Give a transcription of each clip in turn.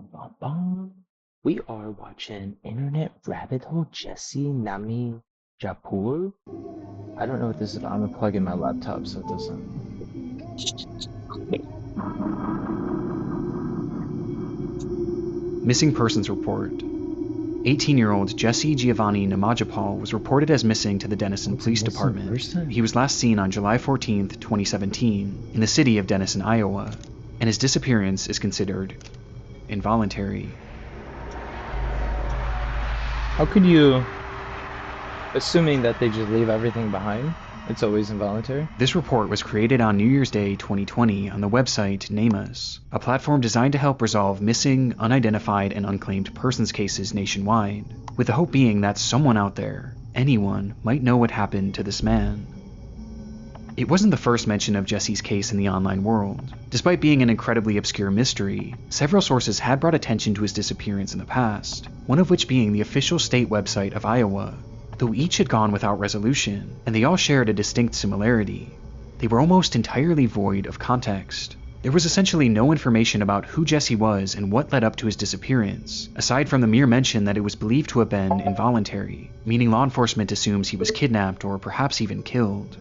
Bum, bum, bum. We are watching Internet Rabbit Hole Jesse Nami Japur. I don't know what this is. I'm gonna plug in my laptop so it doesn't. Missing Persons Report. 18-year-old Jesse Giovanni NIMAJAPOL was reported as missing to the Denison Police Department. He was last seen on July 14, 2017, in the city of Denison, Iowa, and his disappearance is considered involuntary. How could you, assuming that they just leave everything behind, it's always involuntary? This report was created on New Year's Day 2020 on the website NAMUS, a platform designed to help resolve missing, unidentified, and unclaimed persons cases nationwide, with the hope being that someone out there, anyone, might know what happened to this man. It wasn't the first mention of Jesse's case in the online world. Despite being an incredibly obscure mystery, several sources had brought attention to his disappearance in the past, one of which being the official state website of Iowa. Though each had gone without resolution, and they all shared a distinct similarity, they were almost entirely void of context. There was essentially no information about who Jesse was and what led up to his disappearance, aside from the mere mention that it was believed to have been involuntary, meaning law enforcement assumes he was kidnapped or perhaps even killed.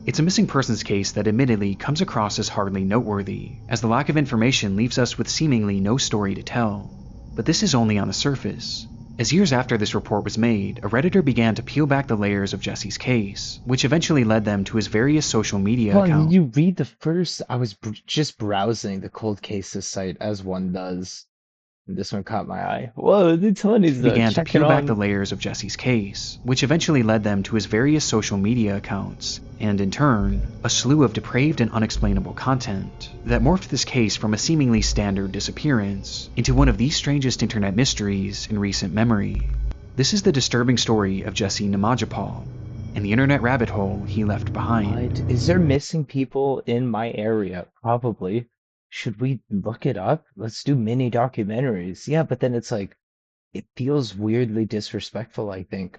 It's a missing persons case that admittedly comes across as hardly noteworthy, as the lack of information leaves us with seemingly no story to tell. But this is only on the surface. As years after this report was made, a Redditor began to peel back the layers of Jesse's case, which eventually led them to his various social media accounts. You read the first. I was just browsing the cold cases site as one does. And this one caught my eye. Whoa, the Tony's began to peel back the layers of Jesse's case, which eventually led them to his various social media accounts, and in turn, a slew of depraved and unexplainable content that morphed this case from a seemingly standard disappearance into one of the strangest internet mysteries in recent memory. This is the disturbing story of Jesse NIMAJAPOL and the internet rabbit hole he left behind. What? Is there missing people in my area? Probably. Should we look it up? Let's do mini documentaries. Yeah, but then it's like, it feels weirdly disrespectful, I think,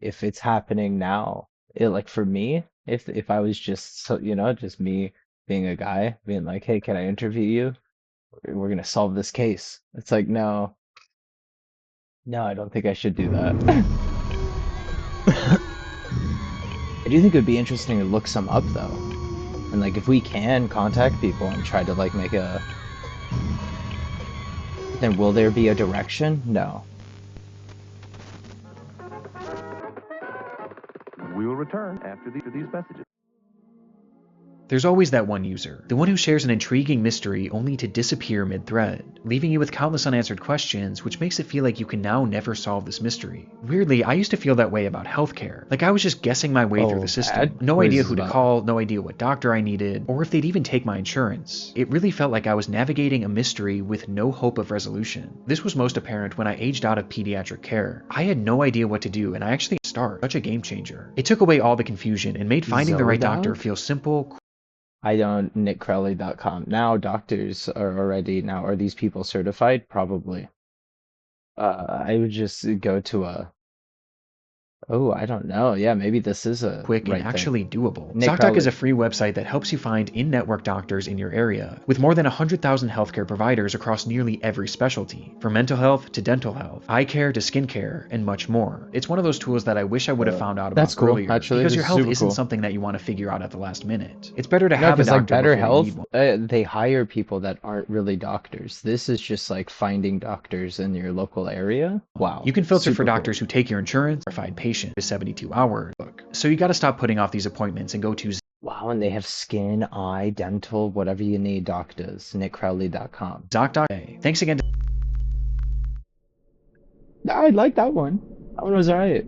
if it's happening now. Like for me, if I was just, just me being a guy, being like, hey, can I interview you? We're gonna solve this case. It's like, no, I don't think I should do that. I do think it would be interesting to look some up though. And like if we can contact people and try to like make a, then will there be a direction? No. We will return after these messages. There's always that one user, the one who shares an intriguing mystery only to disappear mid-thread, leaving you with countless unanswered questions, which makes it feel like you can now never solve this mystery. Weirdly, I used to feel that way about healthcare. Like I was just guessing my way through the system. No idea who to call, no idea what doctor I needed, or if they'd even take my insurance. It really felt like I was navigating a mystery with no hope of resolution. This was most apparent when I aged out of pediatric care. I had no idea what to do, and I actually started such a game changer. It took away all the confusion and made finding the right doctor feel simple. I don't nickcrowley.com. Now doctors are already, are these people certified? Probably. I would just go to I don't know. Yeah, maybe this is a quick and actually doable. Nick ZocDoc is a free website that helps you find in-network doctors in your area, with more than 100,000 healthcare providers across nearly every specialty, from mental health to dental health, eye care to skincare, and much more. It's one of those tools that I wish I would have found out about earlier, actually, because your health isn't something that you want to figure out at the last minute. It's better to have a doctor like Better before you Health, need one. they hire people that aren't really doctors. This is just like finding doctors in your local area. Wow. You can filter for doctors who take your insurance, verified patient is 72 hours. So you gotta stop putting off these appointments and go to Wow, and they have skin, eye, dental, whatever you need, doctors. nickcrowley.com. ZocDoc. Thanks again. I like that one. That one was alright.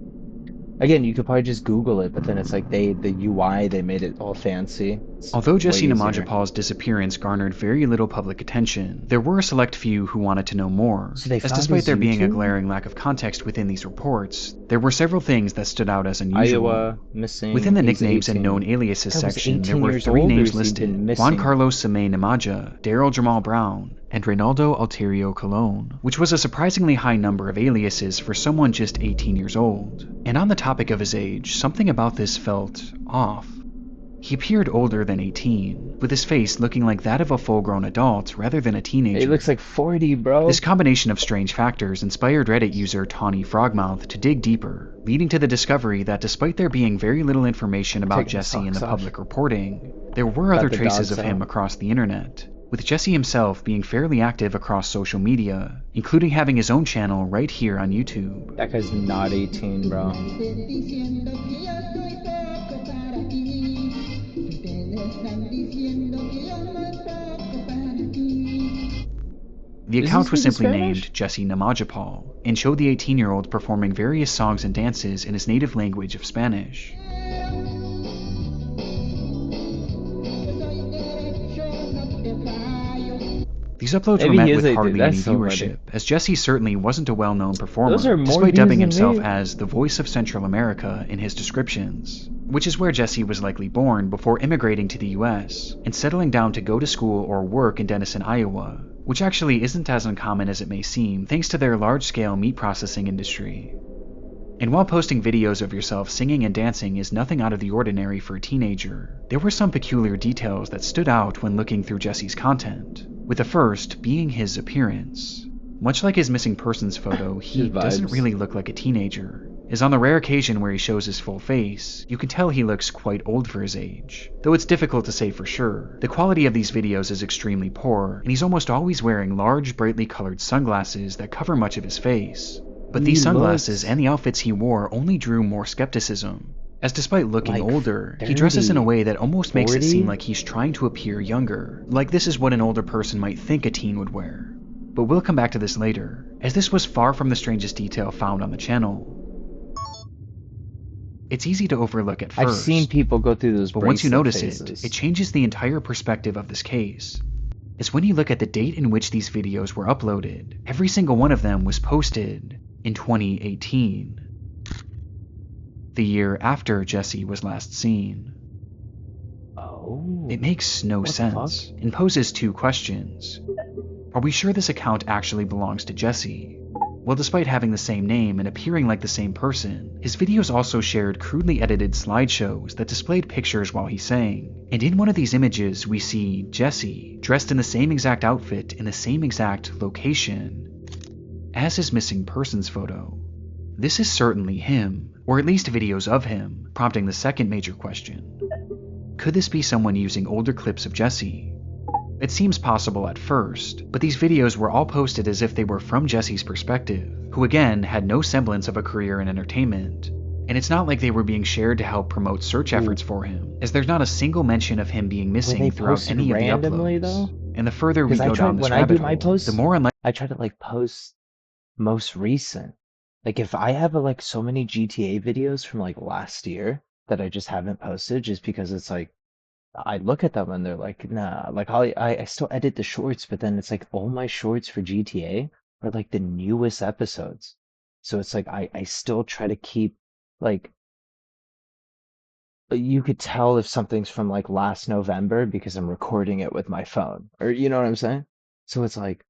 Again, you could probably just Google it, but then it's like the UI, they made it all fancy. Although Jesse NIMAJAPOL's disappearance garnered very little public attention, there were a select few who wanted to know more. So as despite there being a glaring lack of context within these reports, there were several things that stood out as unusual. Iowa, missing. Within the nicknames and known aliases section, there were 3 names listed: Juan Carlos Samay Nimaja, Daryl Jamal Brown, and Reynaldo Alterio Colon, which was a surprisingly high number of aliases for someone just 18 years old. And on the topic of his age, something about this felt off. He appeared older than 18, with his face looking like that of a full-grown adult rather than a teenager. He looks like 40, bro. This combination of strange factors inspired Reddit user Tawny Frogmouth to dig deeper, leading to the discovery that despite there being very little information about Jesse in the public reporting, there were other traces of him across the internet, with Jesse himself being fairly active across social media, including having his own channel right here on YouTube. That guy's not 18, bro. The account was simply named Jesse NIMAJAPOL and showed the 18-year-old performing various songs and dances in his native language of Spanish. These uploads were met with hardly any viewership, as Jesse certainly wasn't a well-known performer, despite dubbing himself as the voice of Central America in his descriptions, which is where Jesse was likely born before immigrating to the US and settling down to go to school or work in Denison, Iowa, which actually isn't as uncommon as it may seem thanks to their large-scale meat processing industry. And while posting videos of yourself singing and dancing is nothing out of the ordinary for a teenager, there were some peculiar details that stood out when looking through Jesse's content, with the first being his appearance. Much like his missing persons photo, he doesn't really look like a teenager, as on the rare occasion where he shows his full face, you can tell he looks quite old for his age. Though it's difficult to say for sure, the quality of these videos is extremely poor, and he's almost always wearing large, brightly colored sunglasses that cover much of his face. But these sunglasses and the outfits he wore only drew more skepticism, as despite looking older, he dresses in a way that almost makes it seem like he's trying to appear younger, like this is what an older person might think a teen would wear. But we'll come back to this later, as this was far from the strangest detail found on the channel. It's easy to overlook at first. I've seen people go through those, but once you notice it, it changes the entire perspective of this case. As when you look at the date in which these videos were uploaded, every single one of them was posted in 2018, the year after Jesse was last seen. Oh. It makes no sense, and poses two questions. Are we sure this account actually belongs to Jesse? Well, despite having the same name and appearing like the same person, his videos also shared crudely edited slideshows that displayed pictures while he sang. And in one of these images, we see Jesse dressed in the same exact outfit in the same exact location as his missing persons photo. This is certainly him, or at least videos of him, prompting the second major question. Could this be someone using older clips of Jesse? It seems possible at first, but these videos were all posted as if they were from Jesse's perspective, who again had no semblance of a career in entertainment. And it's not like they were being shared to help promote search efforts for him, as there's not a single mention of him being missing throughout any of the uploads. Though? And the further we go down this rabbit hole, the more unlikely I try to like post most recent. Like if I have like so many GTA videos from like last year that I just haven't posted, just because it's like I look at them and they're like, nah, like I still edit the shorts, but then it's like all my shorts for GTA are like the newest episodes. So it's like I still try to keep like, you could tell if something's from like last November because I'm recording it with my phone, or you know what I'm saying? So it's like,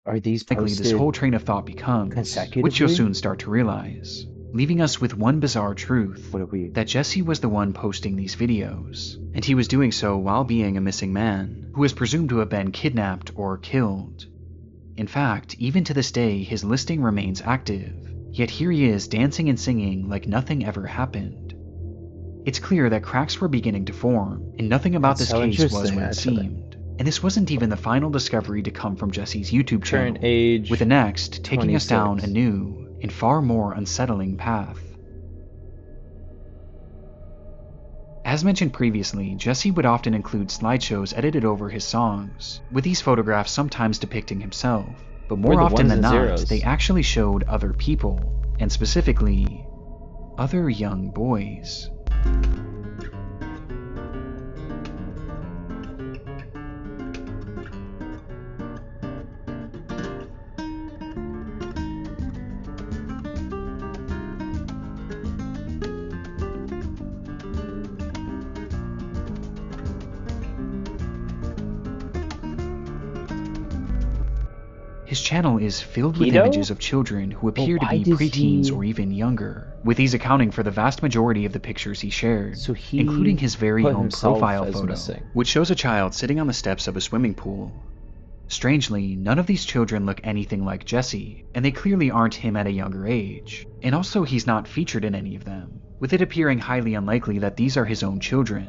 are these posted this whole train of thought becomes, which you'll soon start to realize, leaving us with one bizarre truth, that Jesse was the one posting these videos, and he was doing so while being a missing man, who is presumed to have been kidnapped or killed. In fact, even to this day, his listing remains active, yet here he is dancing and singing like nothing ever happened. It's clear that cracks were beginning to form, and nothing about this case was what it seemed. And this wasn't even the final discovery to come from Jesse's YouTube channel, with the next taking us down a new and far more unsettling path. As mentioned previously, Jesse would often include slideshows edited over his songs, with these photographs sometimes depicting himself, but more often than not, they actually showed other people, and specifically, other young boys. His channel is filled with Keto? images of children who appear to why be does preteens he- or even younger, with these accounting for the vast majority of the pictures he shared, So he including his very put own himself profile as photo, missing. which shows a child sitting on the steps of a swimming pool. Strangely, none of these children look anything like Jesse, and they clearly aren't him at a younger age. And also, he's not featured in any of them, with it appearing highly unlikely that these are his own children.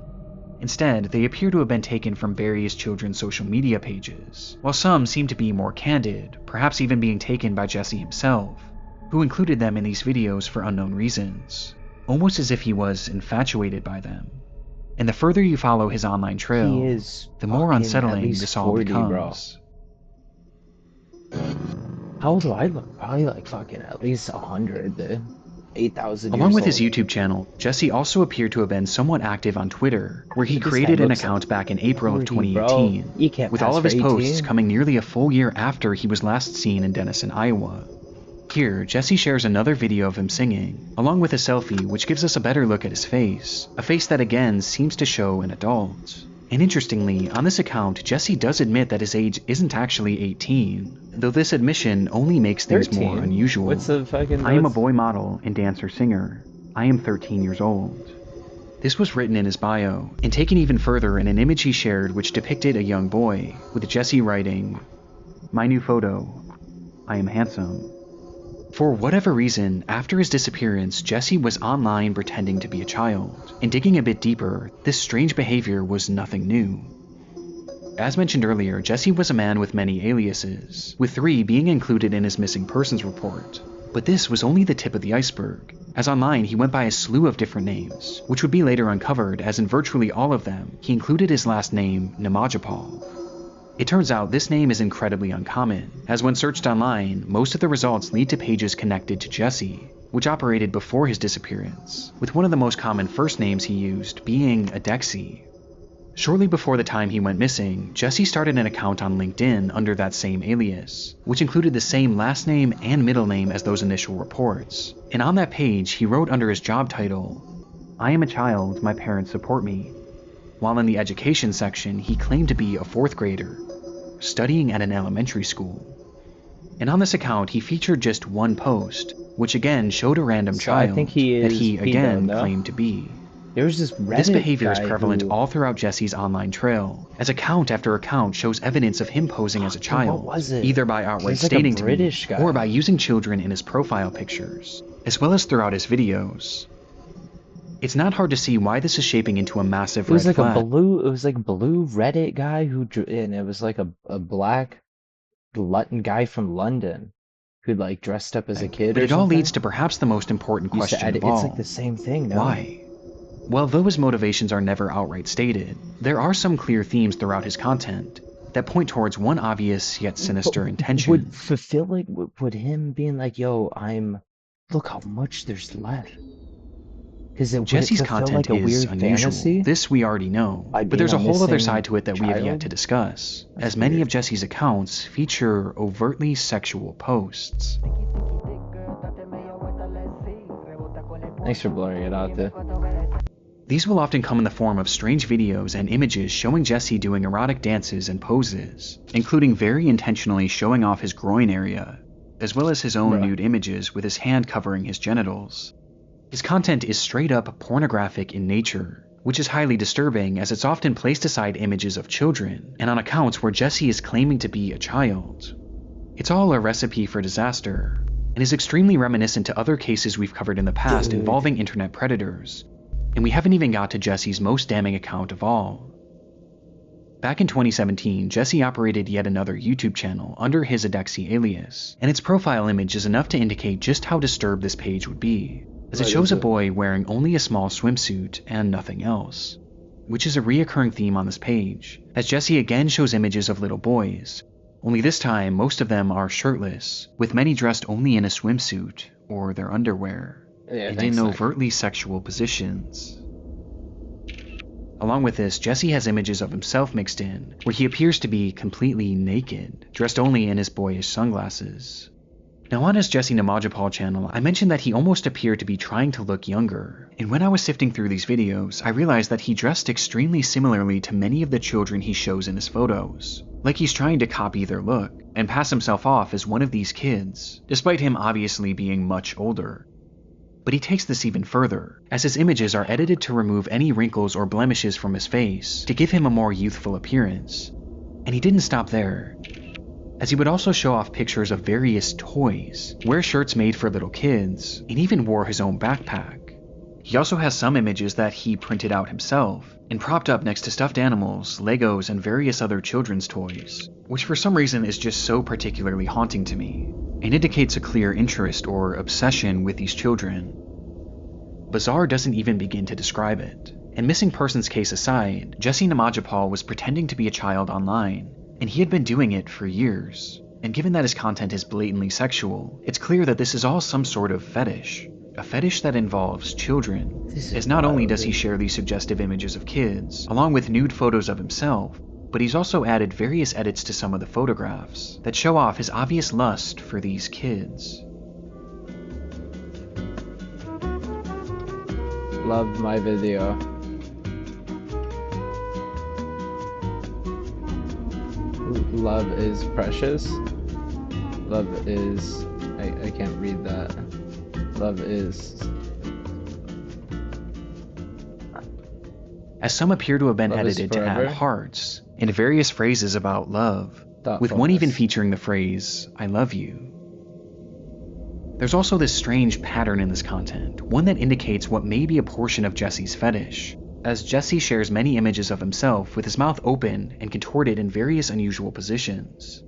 Instead, they appear to have been taken from various children's social media pages, while some seem to be more candid, perhaps even being taken by Jesse himself, who included them in these videos for unknown reasons, almost as if he was infatuated by them. And the further you follow his online trail, He is the more fucking at unsettling least this all 40, bro. becomes. How old do I look? Probably like fucking at least 100, dude. 8,000 Along years with his old. YouTube channel, Jesse also appeared to have been somewhat active on Twitter, where he This guy created an looks account back in April of 40, bro. 2018, You can't with pass all of for his posts 18. coming nearly a full year after he was last seen in Denison, Iowa. Here, Jesse shares another video of him singing, along with a selfie which gives us a better look at his face, a face that again seems to show an adult. And interestingly, on this account, Jesse does admit that his age isn't actually 18, though this admission only makes things 13? more unusual. What's the fucking... I am a boy model and dancer-singer. I am 13 years old. This was written in his bio, and taken even further in an image he shared which depicted a young boy, with Jesse writing, "My new photo. I am handsome." For whatever reason, after his disappearance, Jesse was online pretending to be a child, and digging a bit deeper, this strange behavior was nothing new. As mentioned earlier, Jesse was a man with many aliases, with 3 being included in his missing persons report. But this was only the tip of the iceberg, as online he went by a slew of different names, which would be later uncovered as in virtually all of them, he included his last name, NIMAJAPOL. It turns out this name is incredibly uncommon, as when searched online, most of the results lead to pages connected to Jesse, which operated before his disappearance, with one of the most common first names he used being Adexi. Shortly before the time he went missing, Jesse started an account on LinkedIn under that same alias, which included the same last name and middle name as those initial reports. And on that page, he wrote under his job title, "I am a child, my parents support me." While in the education section, he claimed to be a 4th grader, studying at an elementary school. And on this account, he featured just one post, which again showed a random child I think he that is he pedo, again no? claimed to be. There's this Reddit This behavior is guy prevalent who... all throughout Jesse's online trail, as account after account shows evidence of him posing as a child, was it? either by outright He's like a stating to be, British guy. or by using children in his profile pictures, as well as throughout his videos. It's not hard to see why this is shaping into a massive It was red like flag. it was like a blue Reddit guy who drew, and it was like a black glutton guy from London who like dressed up as a kid But or it all something. leads to perhaps the most important Used to question edit- of all. It's like the same thing, no? Why? Well, though his motivations are never outright stated, there are some clear themes throughout his content that point towards one obvious yet sinister intention. Would fulfill like would him being like, "Yo, look how much there's left." Because Jesse's like content a is weird unusual. fantasy. This we already know, By but there's a being a whole other missing side to it that we have yet child? to discuss, That's as many weird. of Jesse's accounts feature overtly sexual posts. Thanks for blurring it out, dude. These will often come in the form of strange videos and images showing Jesse doing erotic dances and poses, including very intentionally showing off his groin area, as well as his own Bruh. nude images with his hand covering his genitals. His content is straight up pornographic in nature, which is highly disturbing as it's often placed aside images of children and on accounts where Jesse is claiming to be a child. It's all a recipe for disaster, and is extremely reminiscent to other cases we've covered in the past Dude. involving internet predators, and we haven't even got to Jesse's most damning account of all. Back in 2017, Jesse operated yet another YouTube channel under his Adexi alias, and its profile image is enough to indicate just how disturbed this page would be, as it What shows is a it? boy wearing only a small swimsuit and nothing else, which is a reoccurring theme on this page, as Jesse again shows images of little boys, only this time most of them are shirtless, with many dressed only in a swimsuit or their underwear, Yeah, and thanks, in Nick. overtly sexual positions. Along with this, Jesse has images of himself mixed in, where he appears to be completely naked, dressed only in his boyish sunglasses. Now on his Jesse NIMAJAPOL channel, I mentioned that he almost appeared to be trying to look younger, and when I was sifting through these videos, I realized that he dressed extremely similarly to many of the children he shows in his photos, like he's trying to copy their look. and pass himself off as one of these kids, despite him obviously being much older. But he takes this even further, as his images are edited to remove any wrinkles or blemishes from his face to give him a more youthful appearance. And he didn't stop there, as he would also show off pictures of various toys, wear shirts made for little kids, and even wore his own backpack. He also has some images that he printed out himself and propped up next to stuffed animals, Legos, and various other children's toys, which for some reason is just so particularly haunting to me, and indicates a clear interest or obsession with these children. Bizarre doesn't even begin to describe it, and missing persons case aside, Jesse NIMAJAPOL was pretending to be a child online, and he had been doing it for years. And given that his content is blatantly sexual, it's clear that this is all some sort of fetish. A fetish that involves children, as not only does he share these suggestive images of kids, along with nude photos of himself, but he's also added various edits to some of the photographs that show off his obvious lust for these kids. Love my video. Love is precious. Love is... I can't read that. Love is... As some appear to have been Love edited to add hearts and various phrases about love, with one even featuring the phrase, "I love you." There's also this strange pattern in this content, one that indicates what may be a portion of Jesse's fetish, as Jesse shares many images of himself with his mouth open and contorted in various unusual positions,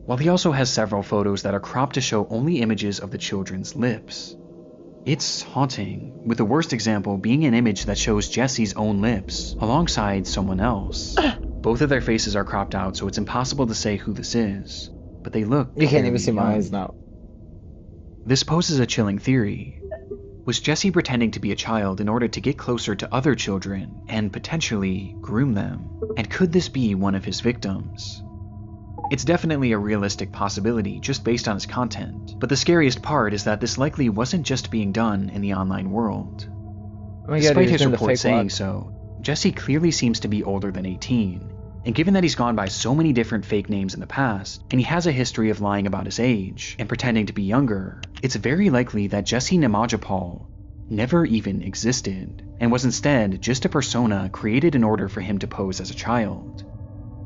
while he also has several photos that are cropped to show only images of the children's lips. It's haunting, with the worst example being an image that shows Jesse's own lips alongside someone else. Both of their faces are cropped out, so it's impossible to say who this is, but they look... You can't even see my young. eyes now. This poses a chilling theory. Was Jesse pretending to be a child in order to get closer to other children and potentially groom them? And could this be one of his victims? It's definitely a realistic possibility just based on his content, but the scariest part is that this likely wasn't just being done in the online world. Despite his report saying so, Jesse clearly seems to be older than 18, and given that he's gone by so many different fake names in the past, and he has a history of lying about his age and pretending to be younger, it's very likely that Jesse NIMAJAPOL never even existed, and was instead just a persona created in order for him to pose as a child.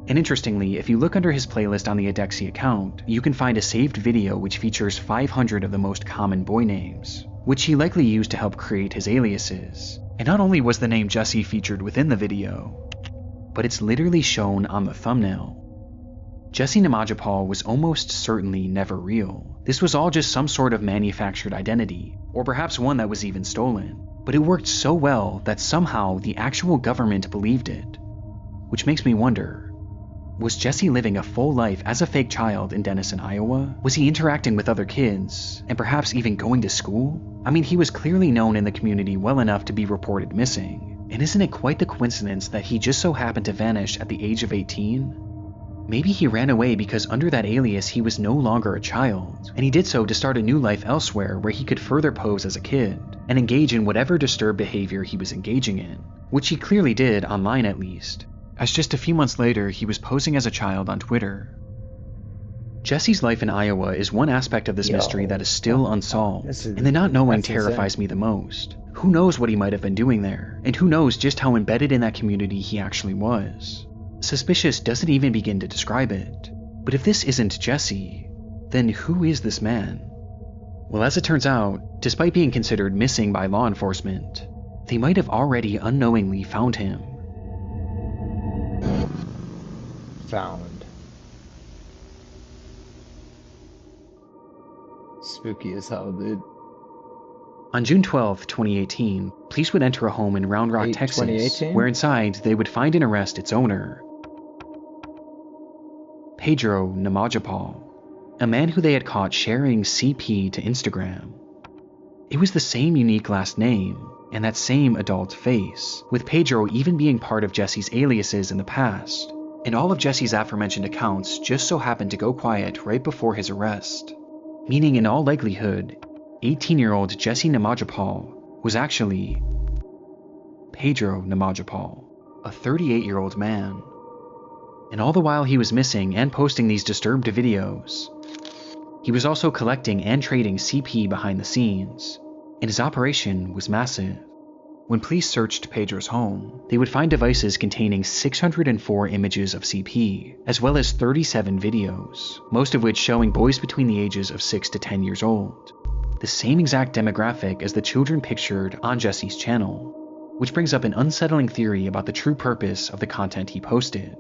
And interestingly, if you look under his playlist on the Adexi account, you can find a saved video which features 500 of the most common boy names, which he likely used to help create his aliases. And not only was the name Jesse featured within the video, but it's literally shown on the thumbnail. Jesse NIMAJAPOL was almost certainly never real. This was all just some sort of manufactured identity, or perhaps one that was even stolen. But it worked so well that somehow the actual government believed it. Which makes me wonder, was Jesse living a full life as a fake child in Denison, Iowa? Was he interacting with other kids, and perhaps even going to school? I mean, he was clearly known in the community well enough to be reported missing. And isn't it quite the coincidence that he just so happened to vanish at the age of 18? Maybe he ran away because under that alias he was no longer a child, and he did so to start a new life elsewhere where he could further pose as a kid, and engage in whatever disturbed behavior he was engaging in, which he clearly did online at least, as just a few months later he was posing as a child on Twitter. Jesse's life in Iowa is one aspect of this mystery that is still unsolved, and the not knowing terrifies me the most. Who knows what he might have been doing there, and who knows just how embedded in that community he actually was. Suspicious doesn't even begin to describe it. But if this isn't Jesse, then who is this man? Well, as it turns out, despite being considered missing by law enforcement, they might have already unknowingly found him. Found. Spooky as hell, dude. On June 12, 2018, police would enter a home in Round Rock, Texas, where inside they would find and arrest its owner, Pedro NIMAJAPOL, a man who they had caught sharing CP to Instagram. It was the same unique last name and that same adult face, with Pedro even being part of Jesse's aliases in the past, and all of Jesse's aforementioned accounts just so happened to go quiet right before his arrest, meaning in all likelihood, 18-year-old Jesse NIMAJAPOL was actually Pedro NIMAJAPOL, a 38-year-old man. And all the while he was missing and posting these disturbed videos, he was also collecting and trading CP behind the scenes, and his operation was massive. When police searched Pedro's home, they would find devices containing 604 images of CP, as well as 37 videos, most of which showing boys between the ages of 6 to 10 years old. The same exact demographic as the children pictured on Jesse's channel, which brings up an unsettling theory about the true purpose of the content he posted.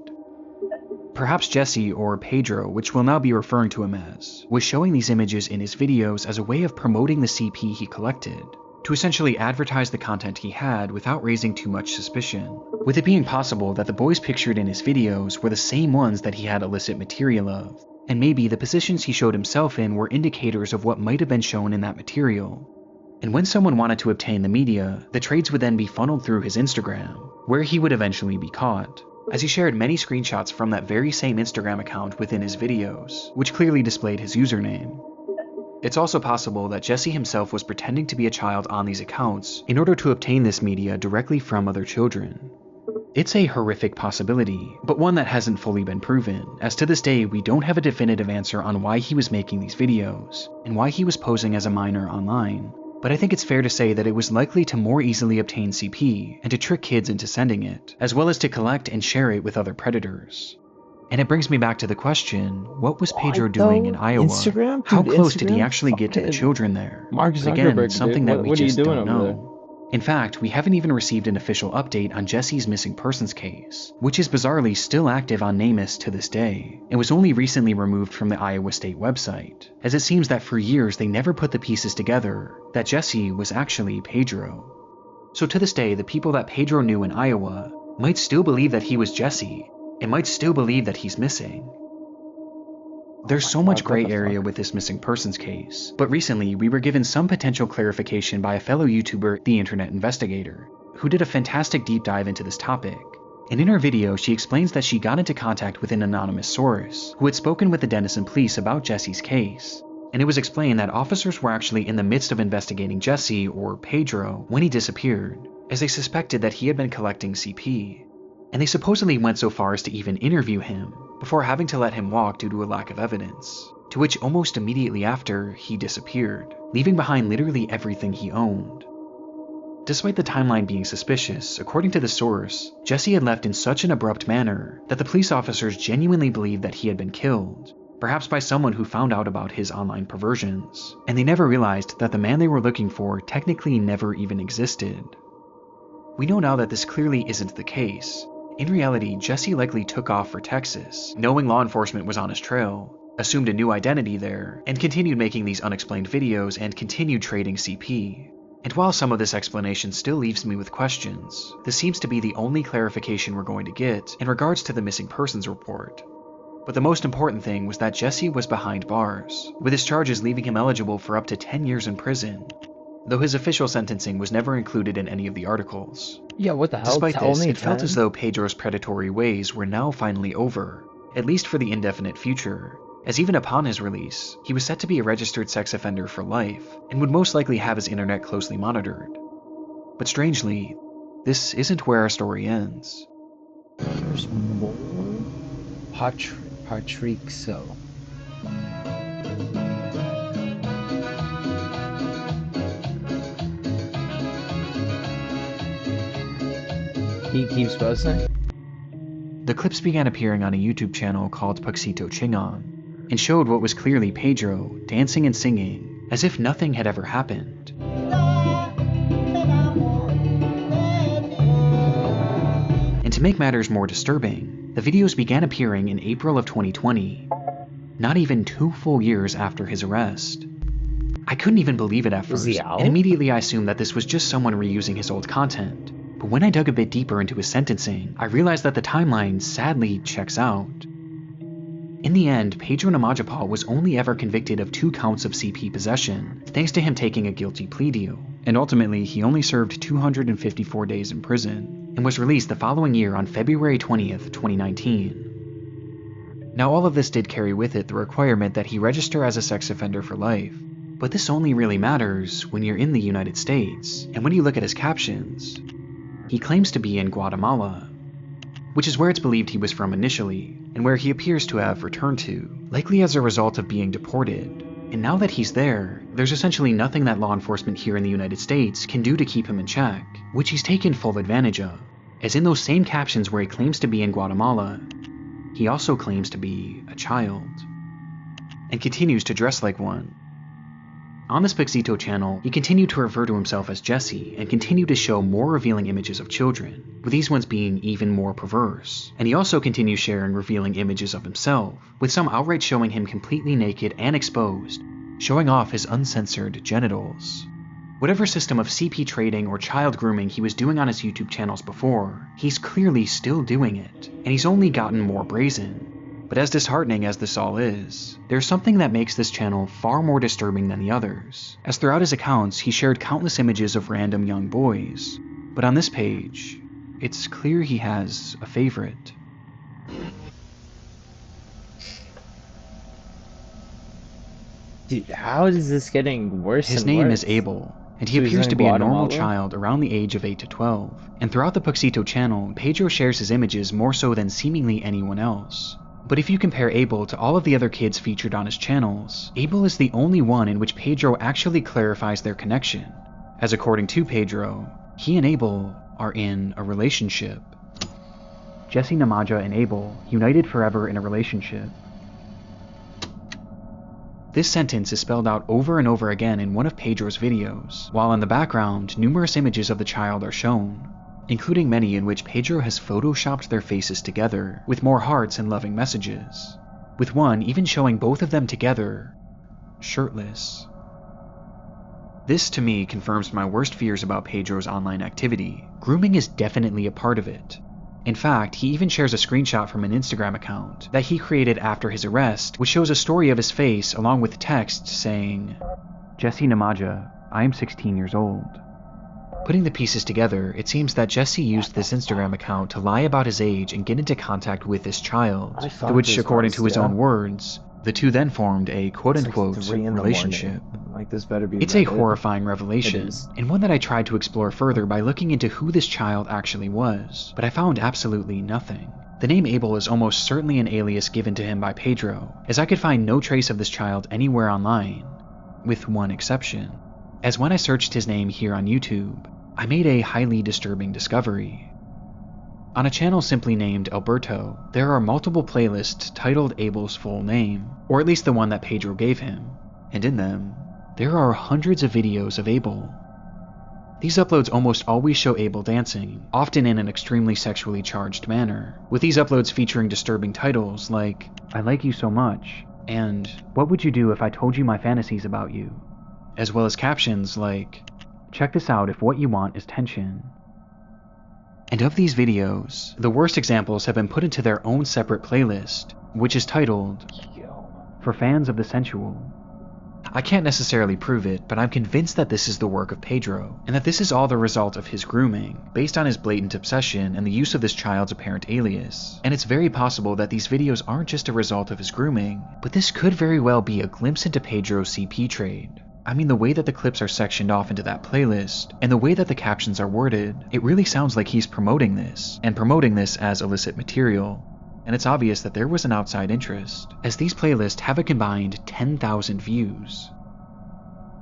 Perhaps Jesse, or Pedro, which we'll now be referring to him as, was showing these images in his videos as a way of promoting the CP he collected, to essentially advertise the content he had without raising too much suspicion, with it being possible that the boys pictured in his videos were the same ones that he had illicit material of, and maybe the positions he showed himself in were indicators of what might have been shown in that material. And when someone wanted to obtain the media, the trades would then be funneled through his Instagram, where he would eventually be caught, as he shared many screenshots from that very same Instagram account within his videos, which clearly displayed his username. It's also possible that Jesse himself was pretending to be a child on these accounts in order to obtain this media directly from other children. It's a horrific possibility, but one that hasn't fully been proven, as to this day we don't have a definitive answer on why he was making these videos, and why he was posing as a minor online. But I think it's fair to say that it was likely to more easily obtain CP and to trick kids into sending it, as well as to collect and share it with other predators. And it brings me back to the question, what was Pedro doing in Iowa? Instagram? How Dude, close did he Instagram? actually get to the Fucking children there? Mark But again, Zuckerberg, it's something dude. that we What are you just doing don't over there? know. In fact, we haven't even received an official update on Jesse's missing persons case, which is bizarrely still active on NamUs to this day, and was only recently removed from the Iowa State website, as it seems that for years they never put the pieces together that Jesse was actually Pedro. So to this day, the people that Pedro knew in Iowa might still believe that he was Jesse, and might still believe that he's missing. There's so much gray area with this missing persons case, but recently we were given some potential clarification by a fellow YouTuber, The Internet Investigator, who did a fantastic deep dive into this topic. And in her video, she explains that she got into contact with an anonymous source who had spoken with the Denison police about Jesse's case. And it was explained that officers were actually in the midst of investigating Jesse, or Pedro, when he disappeared, as they suspected that he had been collecting CP. And they supposedly went so far as to even interview him, before having to let him walk due to a lack of evidence, to which almost immediately after, he disappeared, leaving behind literally everything he owned. Despite the timeline being suspicious, according to the source, Jesse had left in such an abrupt manner that the police officers genuinely believed that he had been killed, perhaps by someone who found out about his online perversions, and they never realized that the man they were looking for technically never even existed. We know now that this clearly isn't the case. In reality, Jesse likely took off for Texas, knowing law enforcement was on his trail, assumed a new identity there, and continued making these unexplained videos and continued trading CP. And while some of this explanation still leaves me with questions, this seems to be the only clarification we're going to get in regards to the missing persons report. But the most important thing was that Jesse was behind bars, with his charges leaving him eligible for up to 10 years in prison, though his official sentencing was never included in any of the articles. Yeah, what the hell? Despite It's this, only it felt 10? as though Pedro's predatory ways were now finally over, at least for the indefinite future, as even upon his release, he was set to be a registered sex offender for life, and would most likely have his internet closely monitored. But strangely, this isn't where our story ends. There's more? Patricio. He keeps posting? The clips began appearing on a YouTube channel called Puxito Chingon, and showed what was clearly Pedro dancing and singing as if nothing had ever happened. And to make matters more disturbing, the videos began appearing in April of 2020, not even 2 full years after his arrest. I couldn't even believe it at Was first, he out? and immediately I assumed that this was just someone reusing his old content. But when I dug a bit deeper into his sentencing, I realized that the timeline sadly checks out. In the end, Pedro NIMAJAPOL was only ever convicted of 2 counts of CP possession, thanks to him taking a guilty plea deal, and ultimately he only served 254 days in prison, and was released the following year on February 20th, 2019. Now all of this did carry with it the requirement that he register as a sex offender for life, but this only really matters when you're in the United States, and when you look at his captions, he claims to be in Guatemala, which is where it's believed he was from initially, and where he appears to have returned to, likely as a result of being deported. And now that he's there, there's essentially nothing that law enforcement here in the United States can do to keep him in check, which he's taken full advantage of, as in those same captions where he claims to be in Guatemala, he also claims to be a child, and continues to dress like one. On this Pixito channel, he continued to refer to himself as Jesse and continued to show more revealing images of children, with these ones being even more perverse. And he also continues sharing revealing images of himself, with some outright showing him completely naked and exposed, showing off his uncensored genitals. Whatever system of CP trading or child grooming he was doing on his YouTube channels before, he's clearly still doing it, and he's only gotten more brazen. But as disheartening as this all is, there's something that makes this channel far more disturbing than the others, as throughout his accounts he shared countless images of random young boys. But on this page, it's clear he has a favorite. Dude, how is this getting worse His and name worse? is Abel, and he So he's appears in to be a normal Guatemala? child around the age of 8 to 12. And throughout the Pixito channel, Pedro shares his images more so than seemingly anyone else. But if you compare Abel to all of the other kids featured on his channels, Abel is the only one in which Pedro actually clarifies their connection, as according to Pedro, he and Abel are in a relationship. Jesse, Namaja, and Abel, united forever in a relationship. This sentence is spelled out over and over again in one of Pedro's videos, while in the background, numerous images of the child are shown, including many in which Pedro has photoshopped their faces together, with more hearts and loving messages, with one even showing both of them together, shirtless. This to me confirms my worst fears about Pedro's online activity. Grooming is definitely a part of it. In fact, he even shares a screenshot from an Instagram account that he created after his arrest, which shows a story of his face along with text saying, "Jesse Namaja, I am 16 years old." Putting the pieces together, it seems that Jesse used this Instagram account to lie about his age and get into contact with this child, I thought which, this according was, to his yeah. own words, the two then formed a quote-unquote It's like 3 in the relationship. morning. Like, this better be It's a Reddit. horrifying It revelation, is. and one that I tried to explore further by looking into who this child actually was, but I found absolutely nothing. The name Abel is almost certainly an alias given to him by Pedro, as I could find no trace of this child anywhere online, with one exception, as when I searched his name here on YouTube, I made a highly disturbing discovery. On a channel simply named Alberto, there are multiple playlists titled Abel's full name, or at least the one that Pedro gave him, and in them, there are hundreds of videos of Abel. These uploads almost always show Abel dancing, often in an extremely sexually charged manner, with these uploads featuring disturbing titles like, "I like you so much," and "What would you do if I told you my fantasies about you?" as well as captions like, "Check this out if what you want is tension." And of these videos, the worst examples have been put into their own separate playlist, which is titled, "For Fans of the Sensual." I can't necessarily prove it, but I'm convinced that this is the work of Pedro, and that this is all the result of his grooming, based on his blatant obsession and the use of this child's apparent alias. And it's very possible that these videos aren't just a result of his grooming, but this could very well be a glimpse into Pedro's CP trade. I mean, the way that the clips are sectioned off into that playlist, and the way that the captions are worded, it really sounds like he's promoting this, and promoting this as illicit material. And it's obvious that there was an outside interest, as these playlists have a combined 10,000 views.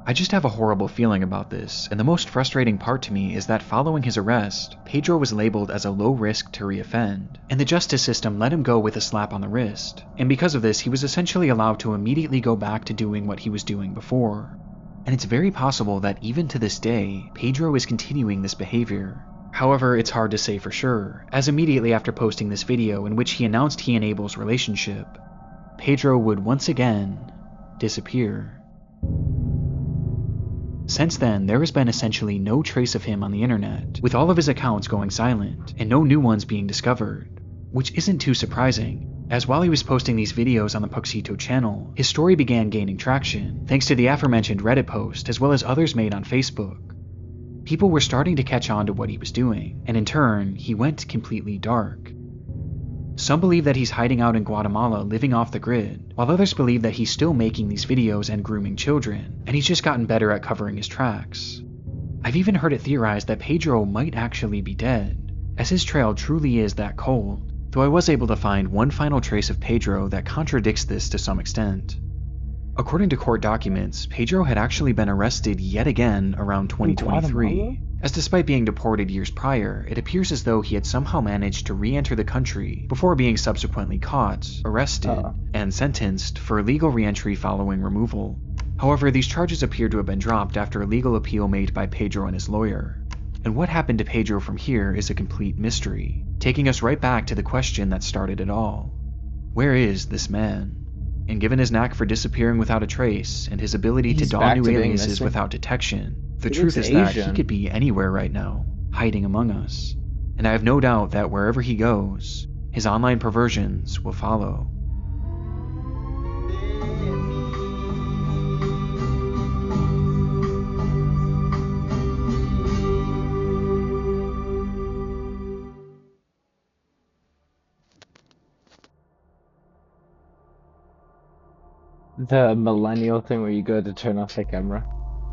I just have a horrible feeling about this, and the most frustrating part to me is that following his arrest, Pedro was labeled as a low risk to reoffend, and the justice system let him go with a slap on the wrist, and because of this he was essentially allowed to immediately go back to doing what he was doing before. And it's very possible that even to this day, Pedro is continuing this behavior. However, it's hard to say for sure, as immediately after posting this video in which he announced he and Abel's relationship, Pedro would once again disappear. Since then, there has been essentially no trace of him on the internet, with all of his accounts going silent, and no new ones being discovered, which isn't too surprising, as while he was posting these videos on the Pixito channel, his story began gaining traction, thanks to the aforementioned Reddit post as well as others made on Facebook. People were starting to catch on to what he was doing, and in turn, he went completely dark. Some believe that he's hiding out in Guatemala living off the grid, while others believe that he's still making these videos and grooming children, and he's just gotten better at covering his tracks. I've even heard it theorized that Pedro might actually be dead, as his trail truly is that cold, though I was able to find one final trace of Pedro that contradicts this to some extent. According to court documents, Pedro had actually been arrested yet again around In Guatemala? 2023, as despite being deported years prior, it appears as though he had somehow managed to re-enter the country before being subsequently caught, arrested, and sentenced for illegal re-entry following removal. However, these charges appear to have been dropped after a legal appeal made by Pedro and his lawyer. And what happened to Pedro from here is a complete mystery, taking us right back to the question that started it all. Where is this man? And given his knack for disappearing without a trace, and his ability to He's don back new to being aliases missing. without detection, the He truth looks is that he Asian. could be anywhere right now, hiding among us. And I have no doubt that wherever he goes, his online perversions will follow. The millennial thing where you go to turn off the camera.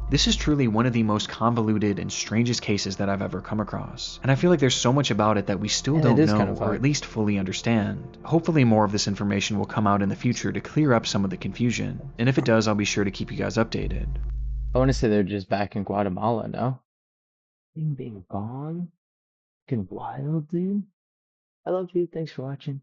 This is truly one of the most convoluted and strangest cases that I've ever come across, and I feel like there's so much about it that we still Yeah, it don't is know, kind of or odd. at least fully understand. Hopefully more of this information will come out in the future to clear up some of the confusion, and if it does, I'll be sure to keep you guys updated. I want to say they're just back in Guatemala now. Thing being gone? Fucking wild, dude. I love you. Thanks for watching.